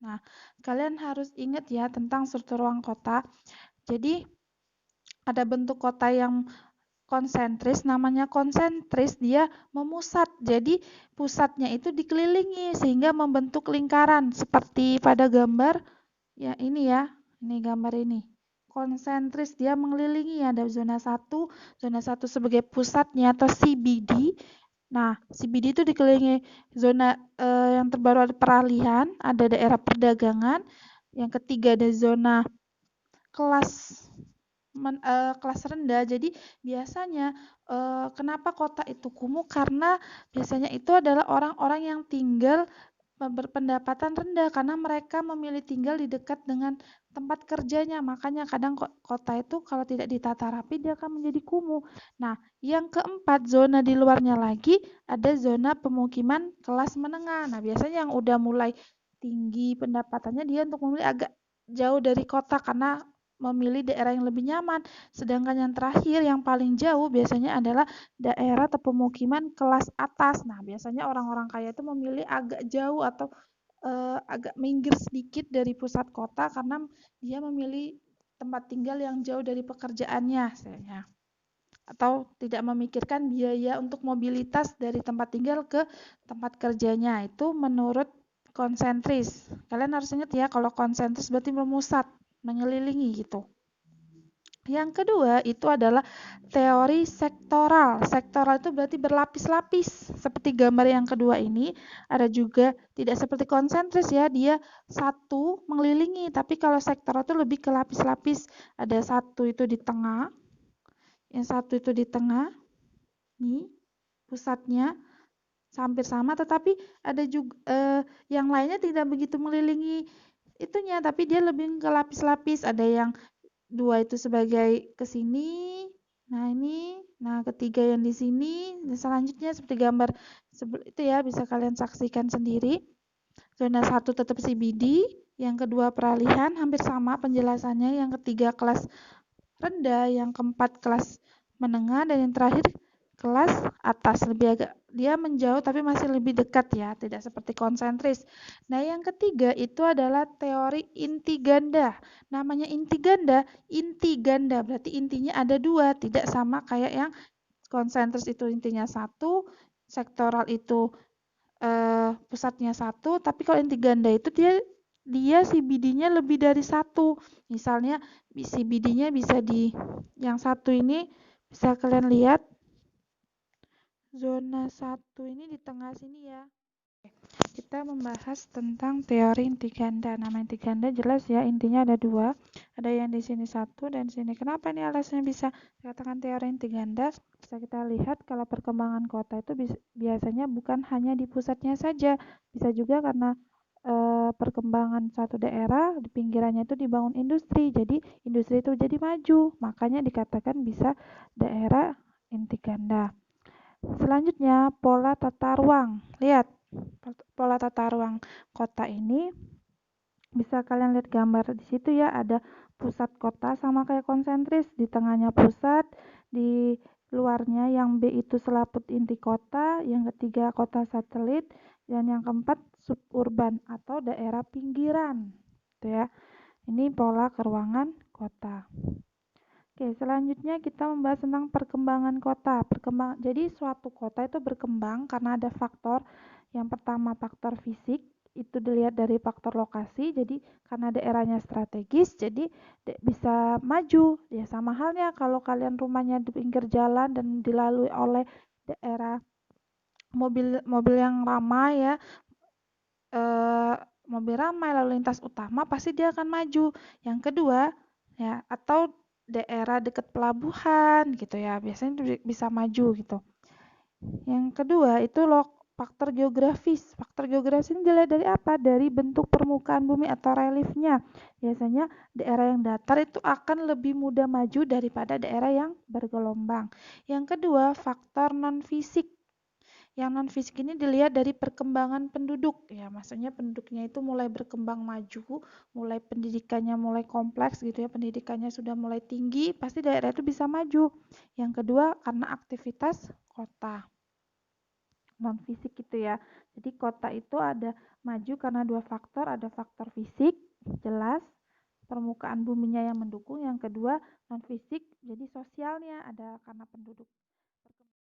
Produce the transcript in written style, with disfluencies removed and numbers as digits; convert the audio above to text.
Nah, kalian harus ingat ya tentang struktur ruang kota. Jadi, ada bentuk kota yang konsentris, namanya konsentris, dia memusat. Jadi, pusatnya itu dikelilingi sehingga membentuk lingkaran seperti pada gambar ya ini ya. Ini gambar ini. Konsentris, dia mengelilingi, ada zona 1 sebagai pusatnya atau CBD. Nah, CBD itu dikelilingi zona yang terbaru ada peralihan, ada daerah perdagangan. Yang ketiga ada zona kelas kelas rendah. Jadi biasanya kenapa kota itu kumuh? Karena biasanya itu adalah orang-orang yang tinggal berpendapatan rendah karena mereka memilih tinggal di dekat dengan tempat kerjanya. Makanya kadang kota itu kalau tidak ditata rapi dia akan menjadi kumuh. Nah, yang keempat, zona di luarnya lagi ada zona pemukiman kelas menengah. Nah, biasanya yang udah mulai tinggi pendapatannya dia untuk memilih agak jauh dari kota karena memilih daerah yang lebih nyaman. Sedangkan yang terakhir yang paling jauh biasanya adalah daerah atau pemukiman kelas atas. Nah, biasanya orang-orang kaya itu memilih agak jauh atau agak minggir sedikit dari pusat kota karena dia memilih tempat tinggal yang jauh dari pekerjaannya, misalnya. Atau tidak memikirkan biaya untuk mobilitas dari tempat tinggal ke tempat kerjanya. Itu menurut konsentris. Kalian harus ingat ya, kalau konsentris berarti memusat, mengelilingi gitu. Yang kedua itu adalah teori sektoral. Sektoral itu berarti berlapis-lapis. Seperti gambar yang kedua ini, ada juga tidak seperti konsentris ya, dia satu mengelilingi. Tapi kalau sektoral itu lebih ke lapis-lapis. Ada satu itu di tengah, yang satu itu di tengah, nih pusatnya hampir sama, tetapi ada juga yang lainnya tidak begitu mengelilingi itunya, tapi dia lebih ke lapis-lapis. Ada yang dua itu sebagai ke sini, nah ini, nah ketiga yang di sini, dan selanjutnya seperti gambar itu ya, bisa kalian saksikan sendiri. Zona 1 tetap CBD, yang kedua peralihan hampir sama penjelasannya, yang ketiga kelas rendah, yang keempat kelas menengah, dan yang terakhir kelas atas. Lebih agak dia menjauh tapi masih lebih dekat ya, tidak seperti konsentris. Nah, yang ketiga itu adalah teori inti ganda. Namanya inti ganda berarti intinya ada dua, tidak sama kayak yang konsentris itu intinya satu, sektoral itu pusatnya satu, tapi kalau inti ganda itu dia CBD-nya lebih dari satu. Misalnya CBD-nya bisa di yang satu ini bisa kalian lihat zona satu ini di tengah sini ya. Kita membahas tentang teori inti ganda. Nama inti ganda jelas ya, intinya ada dua. Ada yang di sini satu dan sini. Kenapa ini alasnya bisa dikatakan teori inti ganda? Bisa kita lihat kalau perkembangan kota itu biasanya bukan hanya di pusatnya saja. Bisa juga karena perkembangan suatu daerah di pinggirannya itu dibangun industri. Jadi industri itu jadi maju. Makanya dikatakan bisa daerah inti ganda. Selanjutnya pola tata ruang. Lihat pola tata ruang kota ini bisa kalian lihat gambar di situ ya, ada pusat kota sama kayak konsentris, di tengahnya pusat, di luarnya yang B itu selaput inti kota, yang ketiga kota satelit, dan yang keempat suburban atau daerah pinggiran. Gitu ya. Ini pola keruangan kota. Oke, selanjutnya kita membahas tentang perkembangan kota. Jadi suatu kota itu berkembang karena ada faktor. Yang pertama faktor fisik, itu dilihat dari faktor lokasi. Jadi karena daerahnya strategis, jadi bisa maju. Ya sama halnya kalau kalian rumahnya di pinggir jalan dan dilalui oleh daerah mobil yang ramai ya, mobil ramai lalu lintas utama pasti dia akan maju. Yang kedua ya, atau daerah dekat pelabuhan gitu ya, biasanya bisa maju gitu. Yang kedua itu faktor geografis. Faktor geografis ini dilihat dari apa? Dari bentuk permukaan bumi atau reliefnya. Biasanya daerah yang datar itu akan lebih mudah maju daripada daerah yang bergelombang. Yang kedua, faktor non-fisik. Yang non-fisik ini dilihat dari perkembangan penduduk. Ya, maksudnya penduduknya itu mulai berkembang maju, mulai pendidikannya mulai kompleks gitu ya, pendidikannya sudah mulai tinggi, pasti daerah itu bisa maju. Yang kedua, karena aktivitas kota. non fisik gitu ya. Jadi kota itu ada maju karena dua faktor, ada faktor fisik jelas permukaan buminya yang mendukung, yang kedua non fisik jadi sosialnya ada karena penduduk